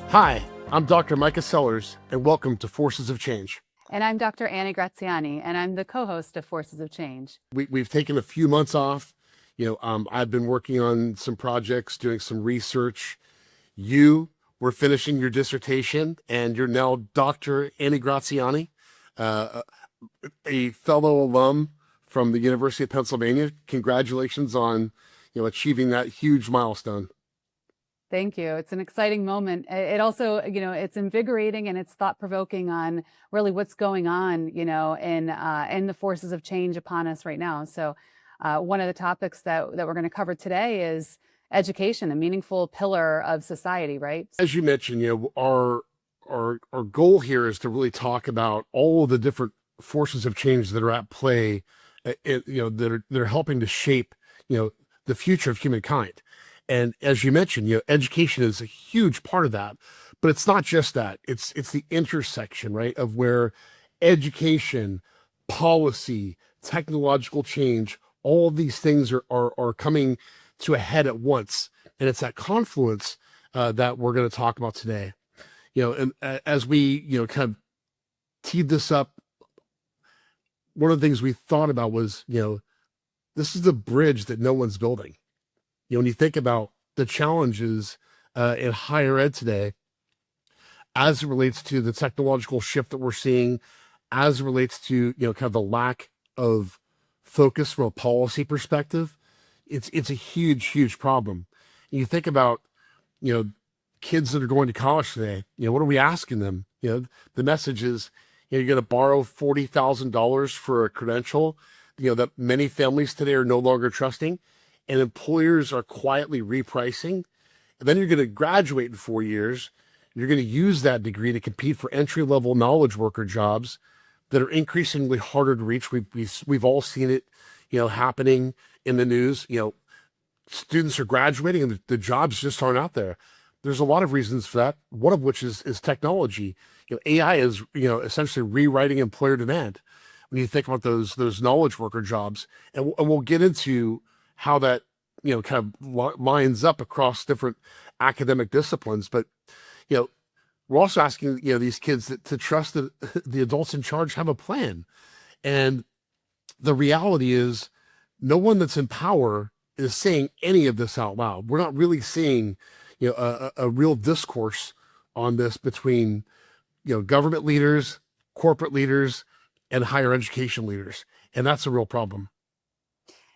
Hi, I'm Dr. Mikah Sellers, and welcome to Forces of Change. And I'm Dr. Graziani, and I'm the co-host of Forces of Change. We've taken a few months off. I've been working on some projects, doing some research. You were finishing your dissertation, and you're now Dr. Graziani, uh, a fellow alum from the University of Pennsylvania. Congratulations on, achieving that huge milestone. Thank you. It's an exciting moment. It also, it's invigorating and it's thought-provoking on really what's going on, in the forces of change upon us right now. So, one of the topics that we're going to cover today is education, a meaningful pillar of society, right? As you mentioned, our goal here is to really talk about all of the different forces of change that are at play, that are helping to shape, the future of humankind. And as you mentioned, education is a huge part of that, but it's not just that. It's the intersection, right, of where education, policy, technological change, all of these things are coming to a head at once. And it's that confluence that we're going to talk about today. And as we, kind of teed this up, one of the things we thought about was, this is a bridge that no one's building. When you think about the challenges in higher ed today, as it relates to the technological shift that we're seeing, as it relates to, kind of the lack of focus from a policy perspective, it's a huge problem. And you think about, kids that are going to college today, what are we asking them? The message is, you're going to borrow $40,000 for a credential, that many families today are no longer trusting, and employers are quietly repricing. And then you're going to graduate in 4 years. You're going to use that degree to compete for entry-level knowledge worker jobs that are increasingly harder to reach. We've all seen it, happening in the news. Students are graduating and the jobs just aren't out there. There's a lot of reasons for that. One of which is technology. AI is, essentially rewriting employer demand. When you think about those knowledge worker jobs, and we'll get into how that, kind of lines up across different academic disciplines. But, we're also asking, these kids to trust that the adults in charge have a plan. And the reality is no one that's in power is saying any of this out loud. We're not really seeing, a real discourse on this between, government leaders, corporate leaders, and higher education leaders. And that's a real problem.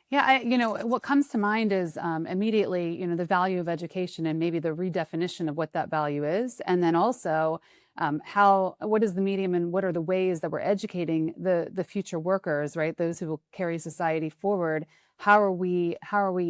Yeah, what comes to mind is immediately, the value of education and maybe the redefinition of what that value is. And then also what is the medium and what are the ways that we're educating the future workers, right? Those who will carry society forward. How are we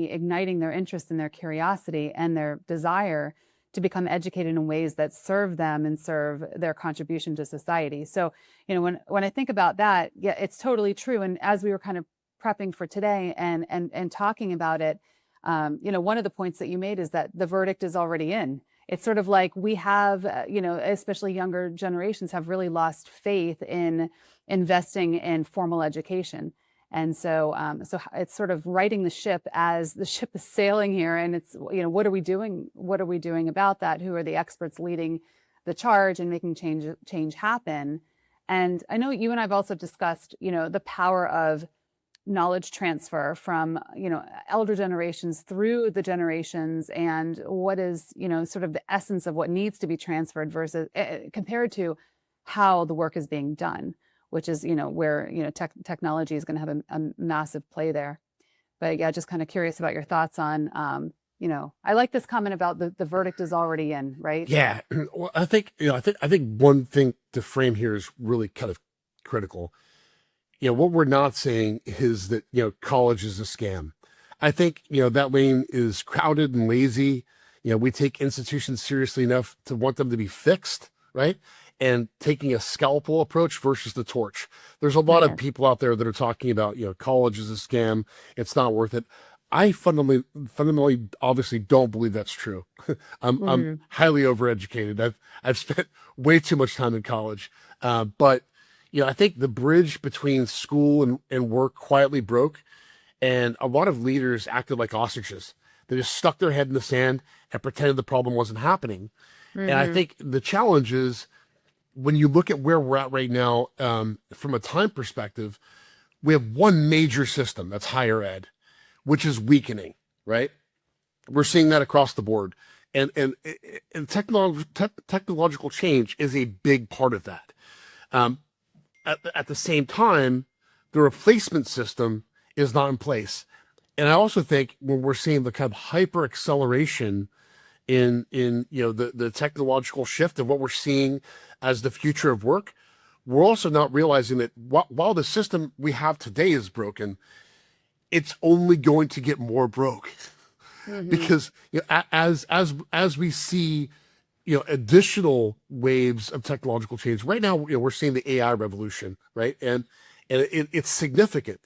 igniting their interest and their curiosity and their desire to become educated in ways that serve them and serve their contribution to society? So, when I think about that, yeah, it's totally true. And as we were kind of prepping for today and talking about it, one of the points that you made is that the verdict is already in. It's sort of like we have, especially younger generations have really lost faith in investing in formal education. And so it's sort of righting the ship as the ship is sailing here. And it's, what are we doing? What are we doing about that? Who are the experts leading the charge and making change happen? And I know you and I've also discussed, the power of knowledge transfer from, elder generations through the generations, and what is, sort of the essence of what needs to be transferred versus compared to how the work is being done, which is, where, technology is going to have a massive play there. But yeah, just kind of curious about your thoughts on, I like this comment about the verdict is already in, right? Yeah. Well, I think one thing to frame here is really kind of critical. What we're not saying is that, college is a scam. I think, that lane is crowded and lazy. We take institutions seriously enough to want them to be fixed, right? And taking a scalpel approach versus the torch. There's a lot of people out there that are talking about, college is a scam. It's not worth it. I fundamentally, obviously don't believe that's true. I'm highly overeducated. I've spent way too much time in college. But I think the bridge between school and work quietly broke, and a lot of leaders acted like ostriches. They just stuck their head in the sand and pretended the problem wasn't happening. And I Mm-hmm. think the challenge is when you look at where we're at right now, from a time perspective, we have one major system that's higher ed, which is weakening, right? We're seeing that across the board. And technological change is a big part of that. Um, at the same time, the replacement system is not in place. And I also think when we're seeing the kind of hyper acceleration in the technological shift and what we're seeing as the future of work, we're also not realizing that while the system we have today is broken, it's only going to get more broke Mm-hmm. because as we see additional waves of technological change right now, we're seeing the AI revolution, right? And it's significant,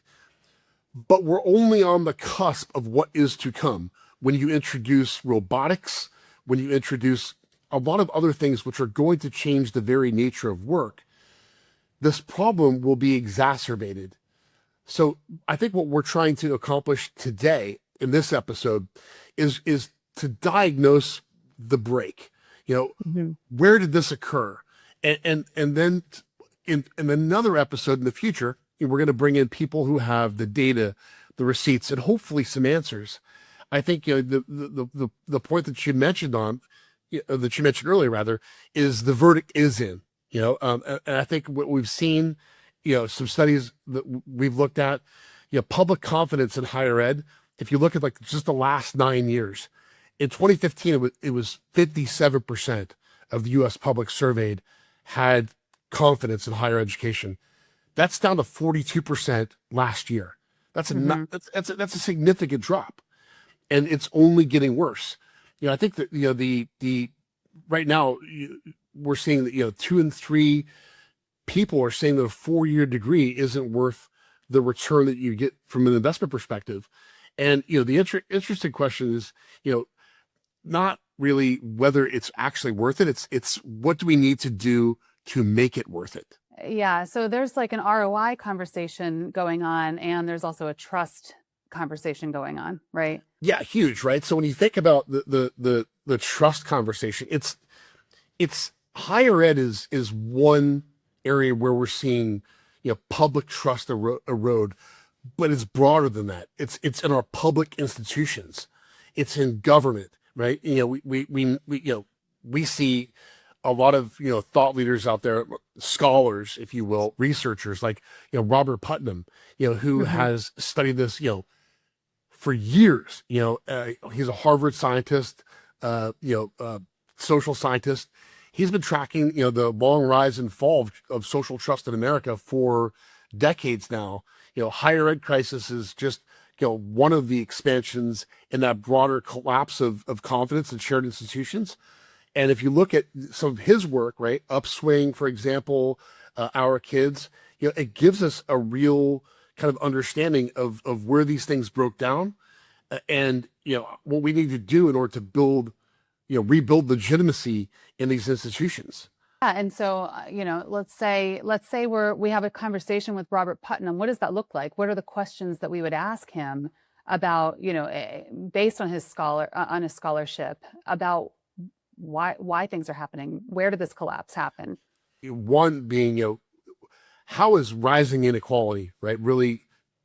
but we're only on the cusp of what is to come when you introduce robotics, when you introduce a lot of other things which are going to change the very nature of work. This problem will be exacerbated. So I think what we're trying to accomplish today in this episode is to diagnose the break. You know, Mm-hmm. where did this occur? And then in another episode in the future, we're going to bring in people who have the data, the receipts, and hopefully some answers. I think the point that you mentioned that you mentioned earlier rather is the verdict is in. And I think what we've seen, some studies that we've looked at, public confidence in higher ed. If you look at like just the last 9 years, in 2015 it was 57% of the U.S. public surveyed had confidence in higher education. That's down to 42% last year. That's a Mm-hmm. not, that's a significant drop, and it's only getting worse. I think that the right now we're seeing that 2 and 3 people are saying that a 4-year degree isn't worth the return that you get from an investment perspective. And the interesting question is, not really whether it's actually worth it. It's what do we need to do to make it worth it? Yeah, so there's like an ROI conversation going on, and there's also a trust conversation going on, right? Yeah, huge, right? So when you think about the trust conversation, it's higher ed is one area where we're seeing public trust erode, but it's broader than that. It's in our public institutions, it's in government, right? We see a lot of thought leaders out there, scholars, if you will, researchers like Robert Putnam, who Mm-hmm. has studied this for years. He's a Harvard scientist, social scientist. He's been tracking the long rise and fall of social trust in America for decades now. Higher ed crisis is just one of the expansions in that broader collapse of confidence in shared institutions. And if you look at some of his work, right, Upswing, for example, Our Kids, it gives us a real kind of understanding of where these things broke down, and what we need to do in order to rebuild legitimacy in these institutions. Yeah, and so let's say we have a conversation with Robert Putnam. What does that look like? What are the questions that we would ask him about, based on his scholarship, about why things are happening? Where did this collapse happen? One being, how is rising inequality, right, really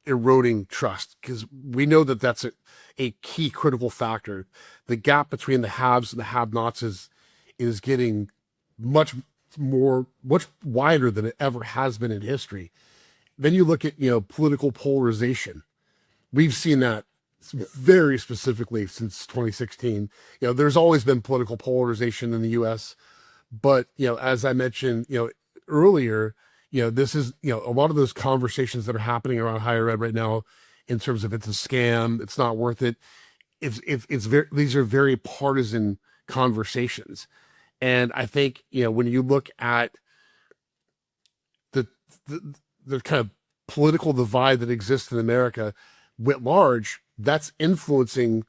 eroding trust? Because we know that that's a key critical factor. The gap between the haves and the have-nots is getting much much wider than it ever has been in history. Then you look at political polarization. We've seen that very specifically since 2016. There's always been political polarization in the U.S., but as I mentioned earlier, this is a lot of those conversations that are happening around higher ed right now in terms of it's a scam, it's not worth it. It's very, these are very partisan conversations. And I think when you look at the, the the kind of political divide that exists in America writ large, that's influencing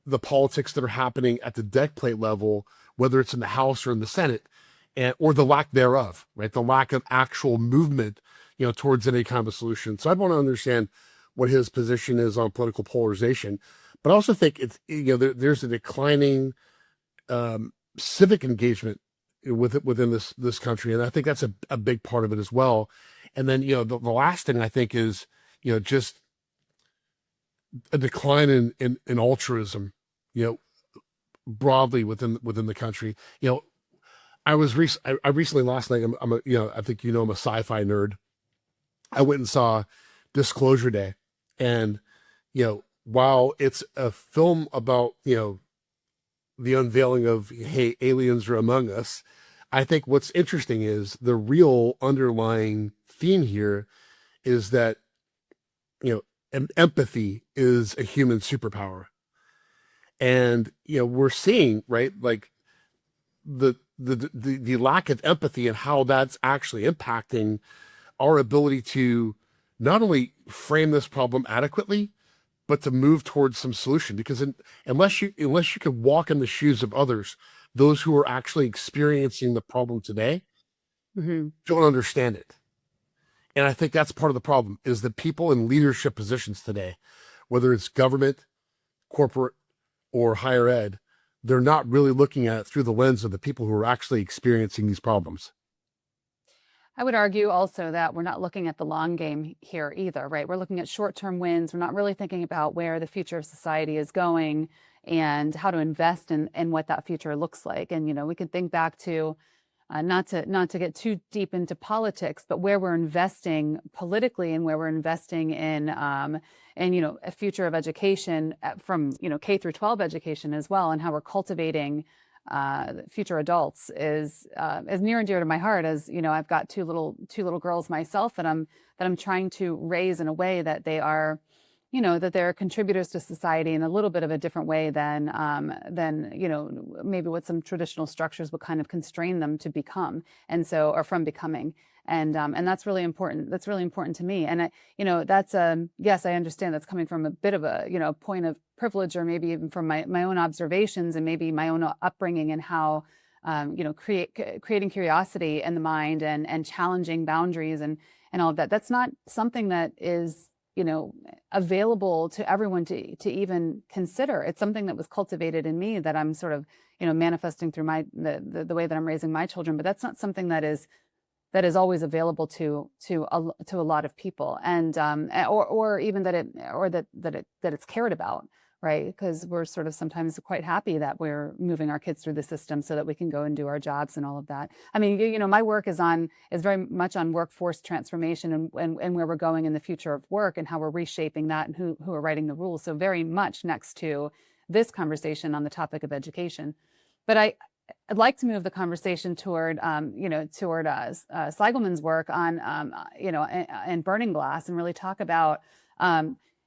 the politics that are happening at the deck plate level, whether it's in the House or in the Senate, or the lack thereof, right? The lack of actual movement, towards any kind of a solution. So I'd want to understand what his position is on political polarization, but I also think it's there's a declining civic engagement within this country, and I think that's a big part of it as well. And then the last thing I think is just a decline in altruism, you know, broadly within the country. I recently last night. I'm a I think I'm a sci-fi nerd. I went and saw Disclosure Day, and while it's a film about the unveiling of, hey, aliens are among us, I think what's interesting is the real underlying theme here is that empathy is a human superpower, and we're seeing, right, like the lack of empathy and how that's actually impacting our ability to not only frame this problem adequately, but to move towards some solution. Because unless you can walk in the shoes of others, those who are actually experiencing the problem today Hmm. don't understand it. And I think that's part of the problem, is that people in leadership positions today, whether it's government, corporate, or higher ed, they're not really looking at it through the lens of the people who are actually experiencing these problems. I would argue also that we're not looking at the long game here either, right? We're looking at short-term wins. We're not really thinking about where the future of society is going and how to invest in what that future looks like. And we can think back to not to get too deep into politics, but where we're investing politically and where we're investing in a future of education from K through 12 education as well, and how we're cultivating future adults is near and dear to my heart. As I've got two little girls myself that I'm trying to raise in a way that they are, that they're contributors to society in a little bit of a different way than maybe what some traditional structures would kind of constrain them to become, or from becoming. And that's really important. That's really important to me. And that's yes, I understand that's coming from a bit of a point of privilege, or maybe even from my own observations and maybe my own upbringing, and how creating curiosity in the mind and challenging boundaries and all of that. That's not something that is available to everyone to even consider. It's something that was cultivated in me that I'm sort of manifesting through the way that I'm raising my children. But that's not something that is always available to a lot of people, and or even that it's cared about, right? Because we're sort of sometimes quite happy that we're moving our kids through the system so that we can go and do our jobs and all of that. I mean, my work is very much on workforce transformation and where we're going in the future of work and how we're reshaping that and who are writing the rules. So very much next to this conversation on the topic of education. But I'd like to move the conversation toward Seigelman's work on, and Burning Glass, and really talk about,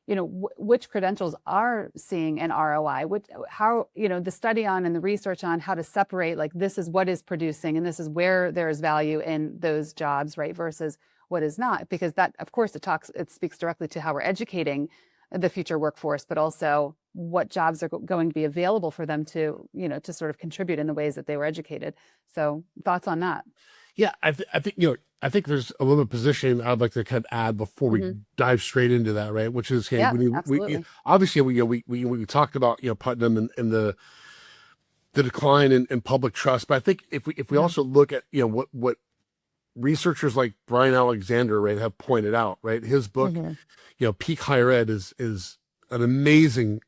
which credentials are seeing an ROI, how the study on and the research on how to separate, like, this is what is producing and this is where there is value in those jobs, right, versus what is not. Because that, of course, it speaks directly to how we're educating the future workforce, but also what jobs are going to be available for them to sort of contribute in the ways that they were educated. So thoughts on that? Yeah, I think there's a little bit of positioning I'd like to kind of add before we dive straight into that, right? Which is, hey, Yeah, we absolutely. obviously we talked about Putnam and the decline in public trust, but I think if we also look at what researchers like Brian Alexander, right, have pointed out, right, his book, Peak Higher Ed is an amazing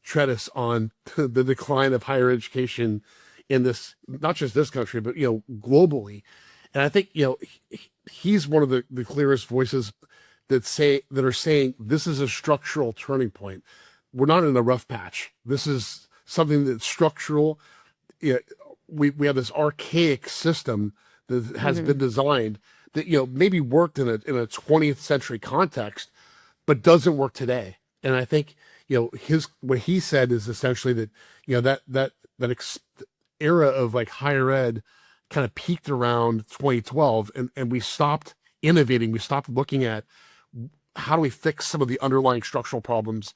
treatise on the decline of higher education in this, not just this country, but globally. And I think he's one of the clearest voices that are saying this is a structural turning point. We're not in a rough patch. This is something that's structural. We have this archaic system that has been designed that maybe worked in a 20th century context, but doesn't work today. And I think what he said is essentially that that era of like higher ed kind of peaked around 2012, and we stopped innovating. We stopped looking at how do we fix some of the underlying structural problems,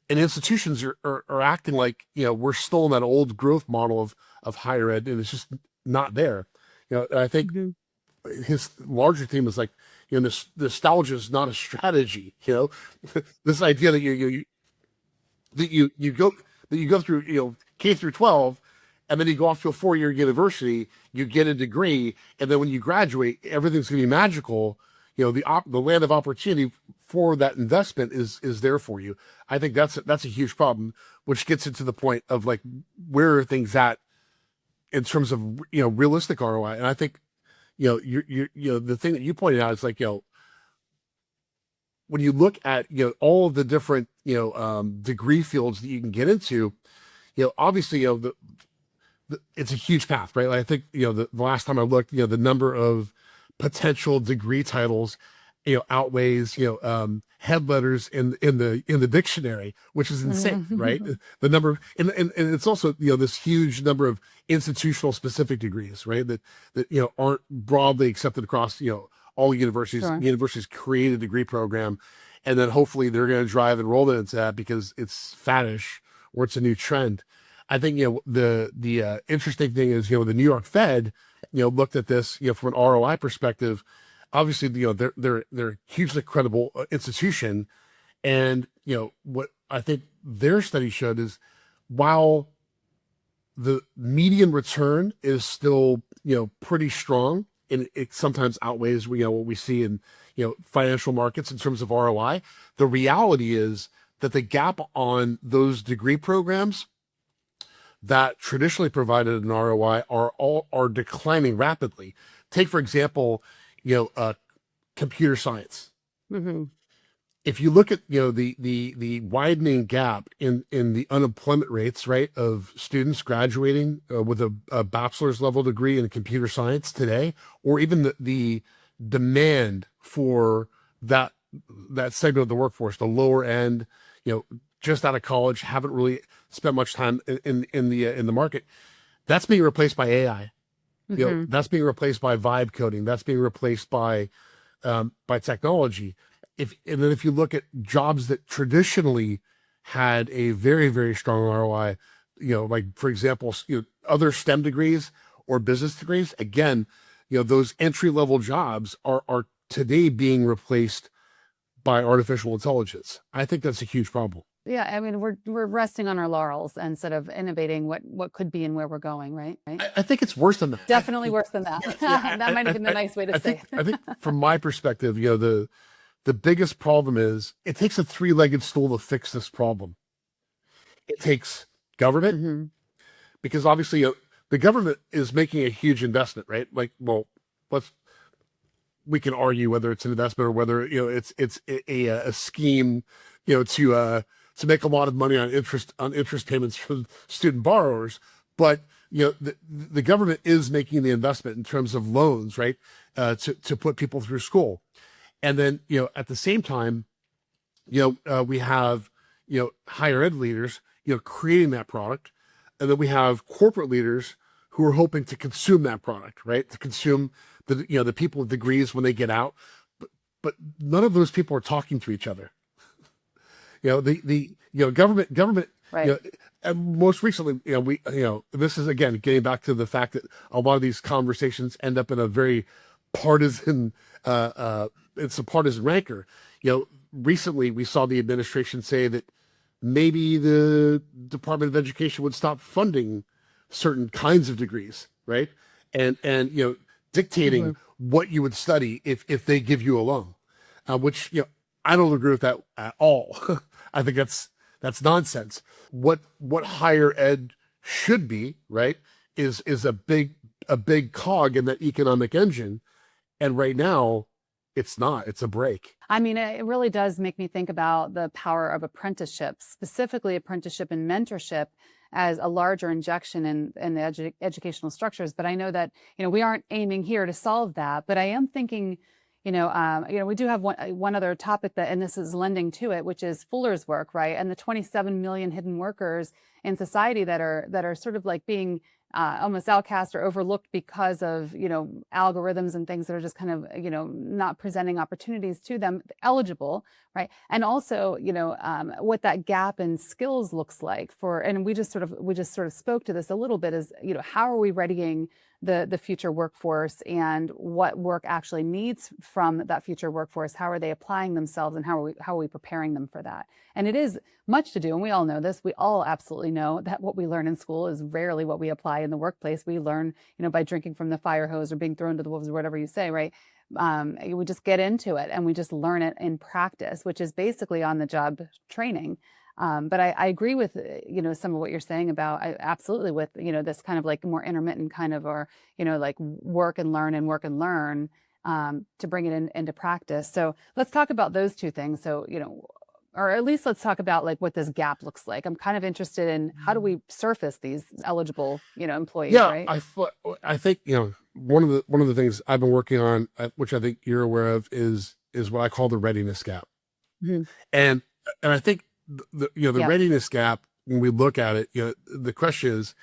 and institutions are acting like we're still in that old growth model of higher ed, and it's just not there. And I think his larger theme is like, this nostalgia is not a strategy. This idea that you go through K through 12, And then you go off to a 4-year university, you get a degree, and then when you graduate, everything's going to be magical. The land of opportunity for that investment is there for you. I think that's a huge problem, which gets into the point of like where are things at in terms of realistic ROI. And I think the thing that you pointed out is like when you look at all of the different degree fields that you can get into, obviously it's a huge path, right? Like I think the last time I looked, the number of potential degree titles outweighs head letters in the dictionary, which is insane, right? The number and it's also this huge number of institutional specific degrees, right? That aren't broadly accepted across all universities. Sure. Universities create a degree program, and then hopefully they're going to drive enrollment into that because it's faddish or it's a new trend. I think the interesting thing is the New York Fed looked at this from an ROI perspective. Obviously they're a hugely credible institution, and what I think their study showed is while the median return is still pretty strong, and it sometimes outweighs what we see in financial markets in terms of ROI. The reality is that the gap on those degree programs that traditionally provided an ROI are declining rapidly. Take for example, computer science. Mm-hmm. If you look at the widening gap in the unemployment rates, right, of students graduating with a bachelor's level degree in computer science today, or even the demand for that segment of the workforce, the lower end, just out of college, haven't really spent much time in the market, that's being replaced by AI. Mm-hmm. That's being replaced by vibe coding. That's being replaced by technology. And then if you look at jobs that traditionally had a very, very strong ROI, like for example, other STEM degrees or business degrees, again, those entry level jobs are today being replaced by artificial intelligence. I think that's a huge problem. Yeah, I mean, we're resting on our laurels instead of innovating what could be and where we're going, right? I think it's worse than that. Definitely worse than that. That might have been the nice way to say it. I think from my perspective, the biggest problem is it takes a three-legged stool to fix this problem. It takes government, Mm-hmm. because obviously the government is making a huge investment, right? Like, well, we can argue whether it's an investment or whether it's a scheme, to make a lot of money on interest payments from student borrowers. But the government is making the investment in terms of loans, right, to put people through school. And then, at the same time, we have, higher ed leaders, creating that product. And then we have corporate leaders who are hoping to consume that product, right? To consume the people with degrees when they get out. But none of those people are talking to each other. Government, Right. And most recently, this is again, getting back to the fact that a lot of these conversations end up in a very partisan, it's a partisan rancor. Recently we saw the administration say that maybe the Department of Education would stop funding certain kinds of degrees, right? And dictating Mm-hmm. what you would study if they give you a loan, which I don't agree with that at all. I think that's nonsense. What higher ed should be, right, is a big cog in that economic engine, and right now it's not. It's a brake. I mean, it really does make me think about the power of apprenticeship, specifically apprenticeship and mentorship, as a larger injection in the educational structures. But I know that we aren't aiming here to solve that. But I am thinking, we do have one other topic and this is lending to it, which is Fuller's work, right? And the 27 million hidden workers in society that are sort of like being almost outcast or overlooked because of algorithms and things that are just kind of not presenting opportunities to them eligible, right? And also what that gap in skills looks like and we just sort of spoke to this a little bit, is how are we readying the future workforce, and what work actually needs from that future workforce? How are they applying themselves, and how are we preparing them for that? And it is much to do. And we all know this. We all absolutely know that what we learn in school is rarely what we apply in the workplace. We learn, by drinking from the fire hose or being thrown to the wolves or whatever you say, right? We just get into it and we just learn it in practice, which is basically on the job training. But I agree with, some of what you're saying about absolutely with, this kind of like more intermittent kind of, or, like work and learn and work and learn to bring it into practice. So let's talk about those two things. So, or at least let's talk about like what this gap looks like. I'm kind of interested in how do we surface these eligible, employees, Yeah, right? I think one of the things I've been working on, which I think you're aware of, is what I call the readiness gap. Mhm. And I think the Yeah. readiness gap, when we look at it, the question is,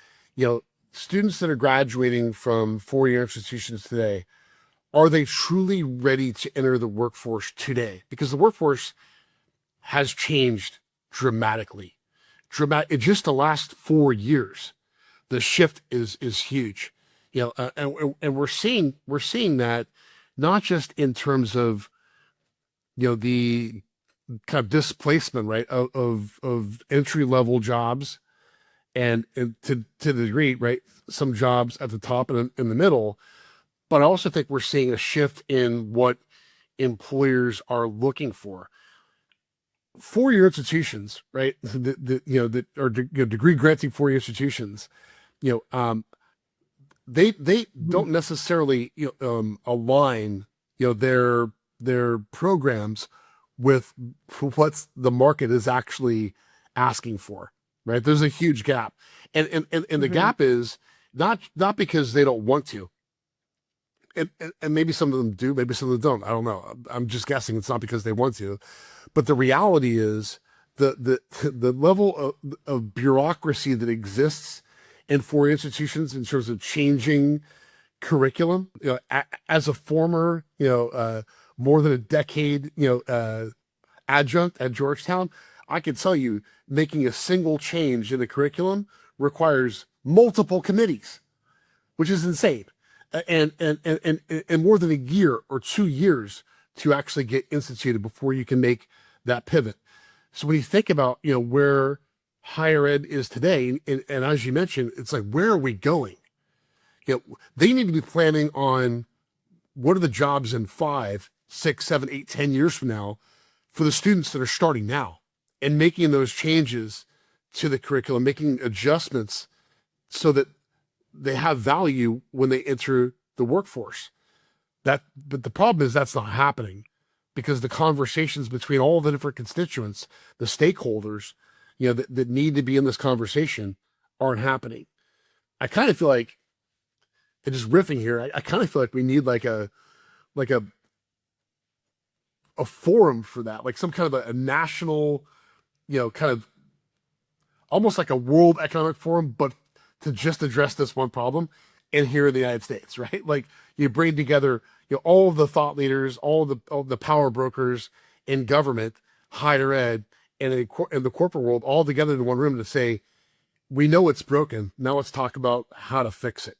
students that are graduating from 4-year institutions today, are they truly ready to enter the workforce today? Because the workforce has changed dramatically. In just the last 4 years, the shift is huge. And we're seeing that not just in terms of the kind of displacement, right, of entry level jobs, and to the degree, right, some jobs at the top and in the middle, but I also think we're seeing a shift in what employers are looking for. 4-year institutions, right, that are degree granting 4-year institutions, you know, um, they Mhm. don't necessarily align their programs with what the market is actually asking for, right? There's a huge gap, and the Mhm. gap is not because they don't want to, and maybe some of them do, maybe some of them don't. I don't know. I'm just guessing. It's not because they want to, but the reality is the level of bureaucracy that exists in 4 institutions in terms of changing curriculum. As a former, more than a decade, adjunct at Georgetown, I can tell you making a single change in the curriculum requires multiple committees, which is insane, and more than a year or 2 years to actually get instituted before you can make that pivot. So when you think about where higher ed is today, and as you mentioned, it's like, where are we going? They need to be planning on what are the jobs in 5, 6, 7, 8, 10 years from now for the students that are starting now, and making those changes to the curriculum, making adjustments so that they have value when they enter the workforce. But the problem is that's not happening because the conversations between all the different constituents, the stakeholders, that need to be in this conversation aren't happening. I kind of feel like, and just riffing here, I kind of feel like we need like a forum for that, like some kind of a national, kind of almost like a World Economic Forum, but to just address this one problem. And here in the United States, right? Like you bring together all of the thought leaders, all the power brokers in government, higher ed, and in the corporate world, all together in one room to say, we know it's broken. Now let's talk about how to fix it.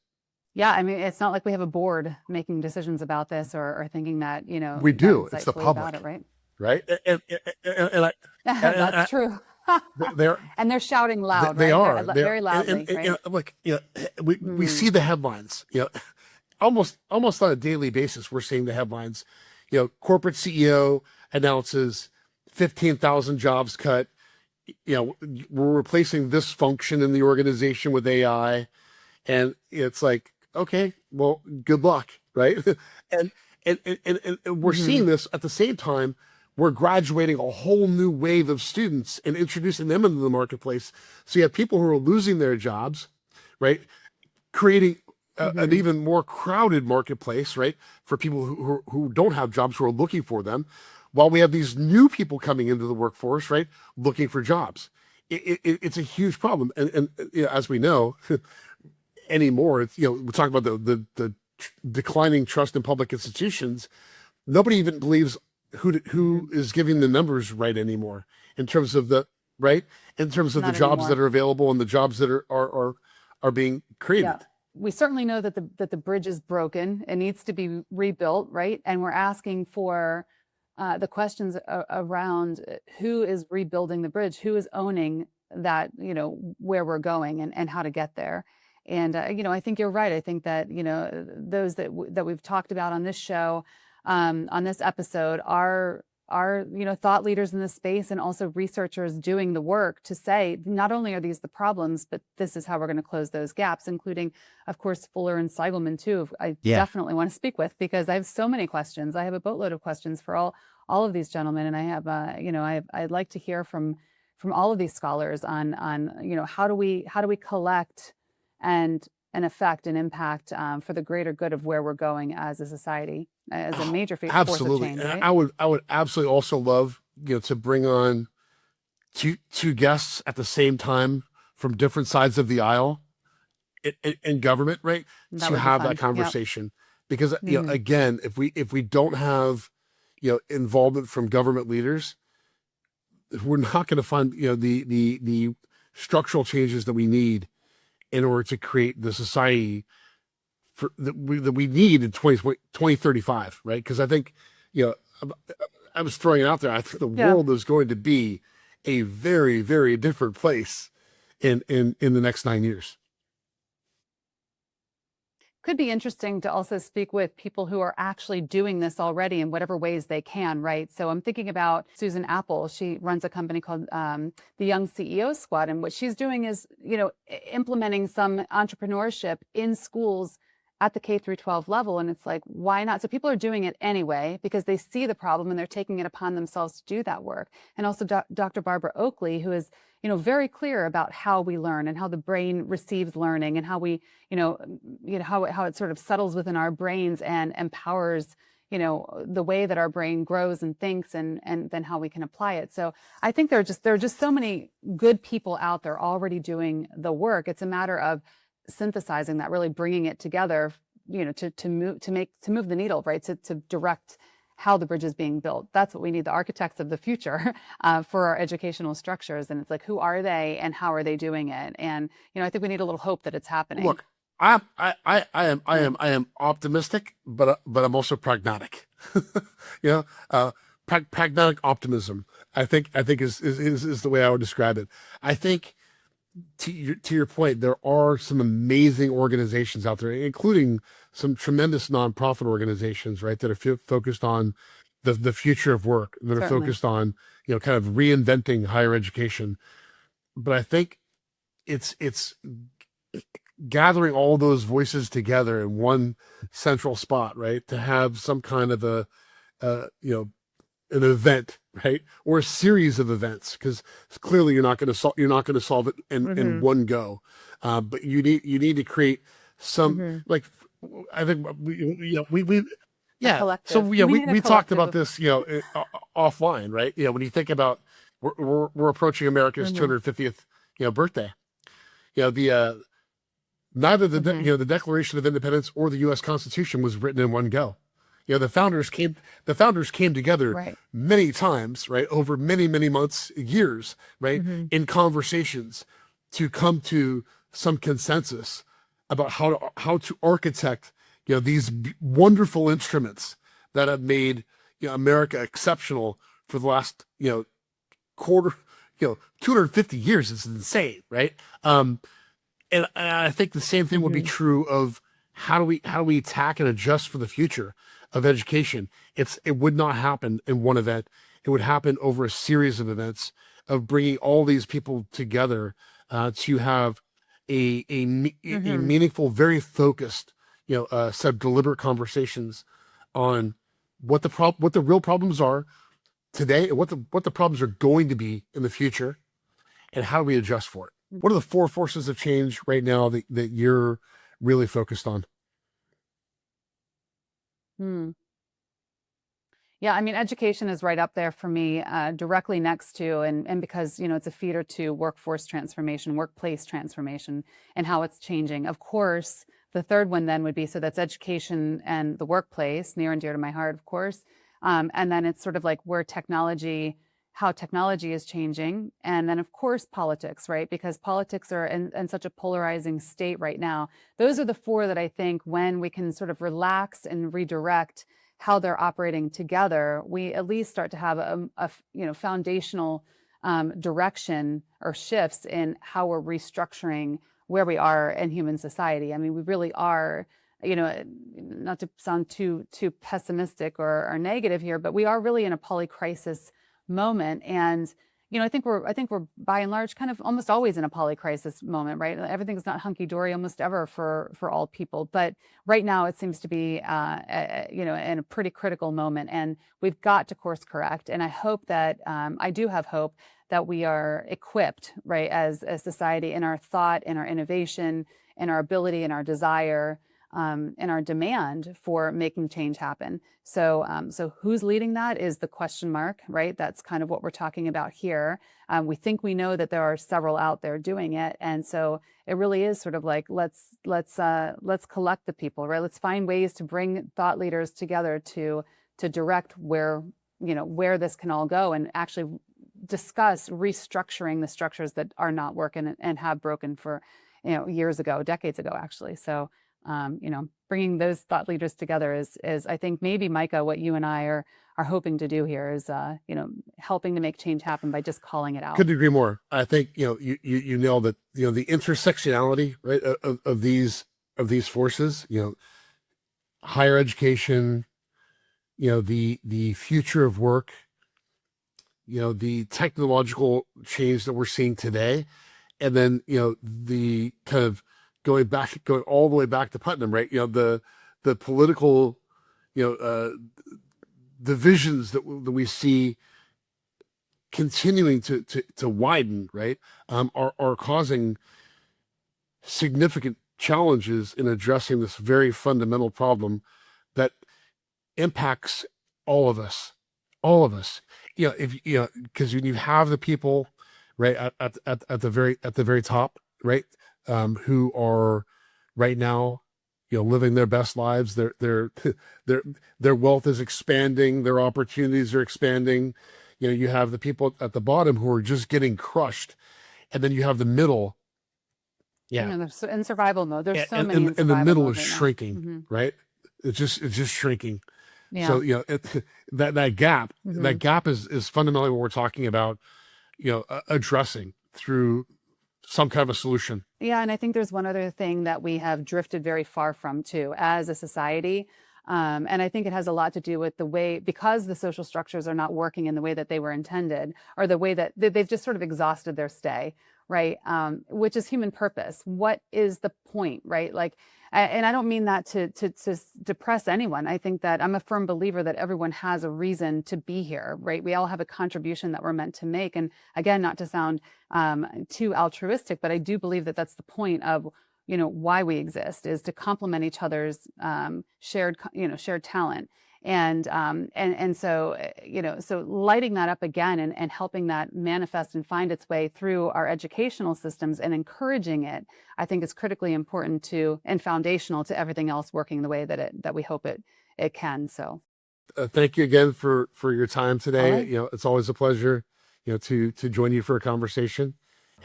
Yeah, I mean, it's not like we have a board making decisions about this or thinking that, We that do. It's the insightfully about it, public, right? right? And I, That's and true. they're And they're shouting loud, they right? They're are they're very loudly, right? like we Mm. see the headlines, almost on a daily basis. We're seeing the headlines. Corporate CEO announces 15,000 jobs cut. We're replacing this function in the organization with AI, and it's like, okay, well, good luck, right? and and we're Hmm. seeing this at the same time. We're graduating a whole new wave of students and introducing them into the marketplace. So you have people who are losing their jobs, right? Creating an Hmm. even more crowded marketplace, right? For people who don't have jobs, who are looking for them, while we have these new people coming into the workforce, right? Looking for jobs. It's a huge problem. And as we know, anymore, we talk about the declining trust in public institutions. Nobody even believes Hmm. who is giving the numbers right anymore in terms of the right in terms of the Not jobs that anymore. are available and the jobs that are being Yeah. created. We certainly know that the bridge is broken. It needs to be rebuilt, right? And we're asking for the questions around who is rebuilding the bridge, who is owning that, where we're going and how to get there. And, I think you're right. I think that, those that we've talked about on this show, on this episode are, thought leaders in this space and also researchers doing the work to say, not only are these the problems, but this is how we're going to close those gaps, including, of course, Fuller and Seigelman too. I definitely want to speak with, because I have so many questions. I have a boatload of questions for all of these gentlemen. And I have, I'd like to hear from all of these scholars on, how do we collect and affect and impact for the greater good of where we're going as a society, as a major force of change. Right? I would absolutely also love, to bring on two guests at the same time from different sides of the aisle in government, right? To have that conversation. Yep. Because, again, if we don't have, involvement from government leaders, we're not going to find, the structural changes that we need in order to create the society that we need in 2035, right? Because I think, I was throwing it out there. I think the world is going to be a very, very different place in the next 9 years. Could be interesting to also speak with people who are actually doing this already in whatever ways they can, right? So I'm thinking about Susan Apple. She runs a company called the Young CEO Squad, and what she's doing is, implementing some entrepreneurship in schools at the K through 12 level. And it's like, why not? So people are doing it anyway because they see the problem and they're taking it upon themselves to do that work. And also Dr. Barbara Oakley, who is, very clear about how we learn and how the brain receives learning and how we, how it sort of settles within our brains and empowers, the way that our brain grows and thinks and then how we can apply it. So I think there are just so many good people out there already doing the work. It's a matter of synthesizing that, really bringing it together, to move the needle, right? To direct how the bridge is being built. That's what we need, the architects of the future for our educational structures. And it's like, who are they and how are they doing it? And, I think we need a little hope that it's happening. Look, I am optimistic, but I'm also pragmatic. Pragmatic optimism, I think is the way I would describe it. I think, to your point, there are some amazing organizations out there, including some tremendous nonprofit organizations, right, that are focused on the future of work, that are focused on, kind of reinventing higher education. But I think it's gathering all those voices together in one central spot, right, to have some kind of an event, right, or a series of events, because clearly you're not going to solve it in one go, but you need to create some like, I think we talked about this offline, right? When you think about we're approaching America's 250th birthday, neither the Declaration of Independence or the U.S. Constitution was written in one go. The founders came together many times, right, over many, many months, years, right, in conversations to come to some consensus about how to architect, these wonderful instruments that have made, America exceptional for the last, 250 years. It's insane, right? And I think the same thing would be true of how do we attack and adjust for the future of education. It would not happen in one event. It would happen over a series of events of bringing all these people together to have a meaningful, very focused, set of deliberate conversations on what the real problems are today and what the problems are going to be in the future, and how do we adjust for it. What are the 4 forces of change right now that you're really focused on? Yeah, I mean, education is right up there for me, directly next to, and because, it's a feeder to workforce transformation, workplace transformation, and how it's changing. Of course, the third one then would be, so that's education and the workplace, near and dear to my heart, of course. And then it's sort of like how technology is changing. And then, of course, politics, right? Because politics are in such a polarizing state right now. Those are the 4 that I think, when we can sort of relax and redirect how they're operating together, we at least start to have a foundational direction or shifts in how we're restructuring where we are in human society. I mean, we really are, not to sound too pessimistic or negative here, but we are really in a polycrisis moment. And I think we're by and large kind of almost always in a polycrisis moment, right? Everything's not hunky dory almost ever for all people, but right now it seems to be in a pretty critical moment, and we've got to course correct. And I hope that I do have hope that we are equipped, right, as a society, in our thought, in our innovation, in our ability, in our desire, and our demand for making change happen. So who's leading that is the question mark, right? That's kind of what we're talking about here. We think we know that there are several out there doing it, and so it really is sort of like let's collect the people, right? Let's find ways to bring thought leaders together to direct where this can all go, and actually discuss restructuring the structures that are not working and have broken for years ago, decades ago, actually. So. Bringing those thought leaders together is I think maybe, Mikah, what you and I are hoping to do here is, helping to make change happen by just calling it out. Couldn't agree more. I think, you nailed it. The intersectionality, right, of these forces, higher education, the future of work, the technological change that we're seeing today, and then, the kind of going all the way back to Putnam, right? The political, divisions that we see continuing to widen, right? Are causing significant challenges in addressing this very fundamental problem that impacts all of us. Because when you have the people, right, at the very top, right, who are right now, living their best lives. Their wealth is expanding. Their opportunities are expanding. You have the people at the bottom who are just getting crushed, and then you have the middle. Yeah, they're in survival mode. There's so many. And the middle is shrinking, right? It's just shrinking. Yeah. So that gap, that gap is fundamentally what we're talking about. Addressing through some kind of a solution. Yeah, and I think there's one other thing that we have drifted very far from too as a society. And I think it has a lot to do with the way, because the social structures are not working in the way that they were intended, or the way that they've just sort of exhausted their stay, right? Which is human purpose. What is the point, right? And I don't mean that to depress anyone. I think that I'm a firm believer that everyone has a reason to be here, right? We all have a contribution that we're meant to make. And again, not to sound too altruistic, but I do believe that that's the point of, why we exist, is to complement each other's shared talent. And so, so lighting that up again and helping that manifest and find its way through our educational systems and encouraging it, I think is critically important and foundational to everything else working the way that we hope it can. So thank you again for your time today. Right. It's always a pleasure, to join you for a conversation.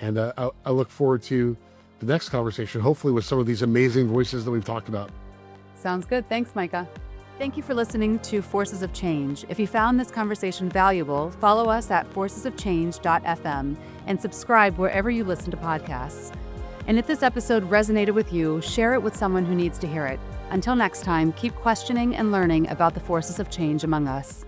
And I look forward to the next conversation, hopefully with some of these amazing voices that we've talked about. Sounds good. Thanks, Mikah. Thank you for listening to Forces of Change. If you found this conversation valuable, follow us at forcesofchange.fm and subscribe wherever you listen to podcasts. And if this episode resonated with you, share it with someone who needs to hear it. Until next time, keep questioning and learning about the forces of change among us.